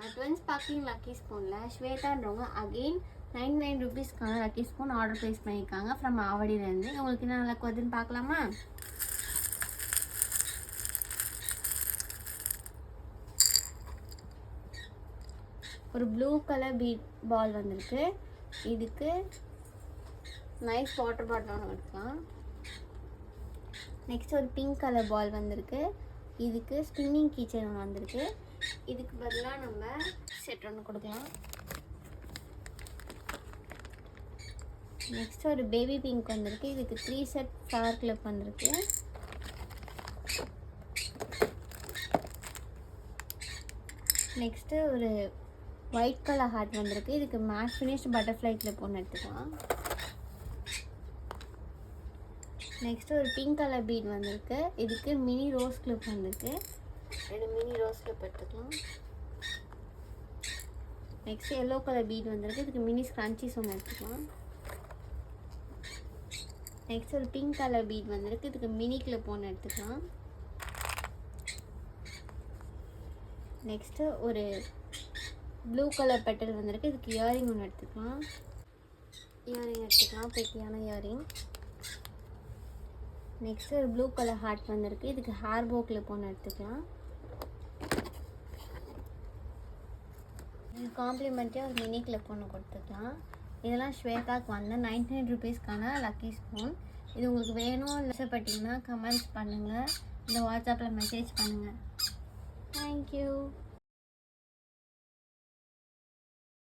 நம்ம twins baking lucky ஸ்பூனில் ஸ்வேதான்றவங்க அகெயின் 99 ருபீஸ்க்கான லக்கி ஸ்பூன் ஆர்டர் ப்ளேஸ் பண்ணியிருக்காங்க ஃப்ரம் ஆவடியிலேருந்து. உங்களுக்கு என்ன லக் வருதுன்னு பார்க்கலாமா? ஒரு ப்ளூ கலர் பீட் பால் வந்திருக்கு. இதுக்கு நைஸ் வாட்டர் பாட்டில் ஒன்று எடுக்கலாம். நெக்ஸ்ட் ஒரு பிங்க் கலர் பால் வந்திருக்கு. இதுக்கு ஸ்பின்னிங் கீச்சன் ஒன்று வந்திருக்கு. இதுக்கு பதிலாக நம்ம செட் ஒன்று கொடுக்கலாம். நெக்ஸ்ட் ஒரு பேபி பிங்க் வந்திருக்கு. இதுக்கு 3 செட் ஃப்ளவர் கிளிப் வந்திருக்கு. நெக்ஸ்ட்டு ஒரு ஒயிட் கலர் ஹார்ட் வந்திருக்கு. இதுக்கு மேட் ஃபினிஷ்ட் பட்டர்ஃப்ளை கிளிப் ஒன்று எடுத்துக்கலாம். நெக்ஸ்ட்டு ஒரு பிங்க் கலர் பீட் வந்திருக்கு. இதுக்கு மினி ரோஸ் கிளிப் வந்திருக்கு. 2 மினி ரோஸ் கிளிப் எடுத்துக்கலாம். நெக்ஸ்ட் எல்லோ கலர் பீட் வந்திருக்கு. இதுக்கு மினி ஸ்க்ரன்ச்சீஸ் ஒன்று எடுத்துக்கலாம். நெக்ஸ்ட் ஒரு பிங்க் கலர் பீட் வந்திருக்கு. இதுக்கு மினி கிளிப் ஒன்று எடுத்துக்கலாம். நெக்ஸ்ட்டு ஒரு ப்ளூ கலர் பெட்டல் வந்திருக்கு. இதுக்கு இயரிங் ஒன்று எடுத்துக்கலாம். பெட்டியான இயரிங். நெக்ஸ்ட் ஒரு ப்ளூ கலர் ஹார்ட் வந்திருக்கு. இதுக்கு ஹேர் போ கிளிப் ஒன்று எடுத்துக்கலாம். இது காம்ப்ளிமெண்ட்டாக ஒரு மினி கிளிப் ஒன்று கொடுத்துக்கலாம். இதெல்லாம் ஸ்வேதாக்கு வந்த 99 ருபீஸ்க்கான லக்கி ஸ்பூன். இது உங்களுக்கு வேணும் ஆசைப்பட்டீங்கன்னா கமெண்ட்ஸ் பண்ணுங்கள். இந்த வாட்ஸ்அப்பில் மெசேஜ் பண்ணுங்கள். தேங்க்யூ.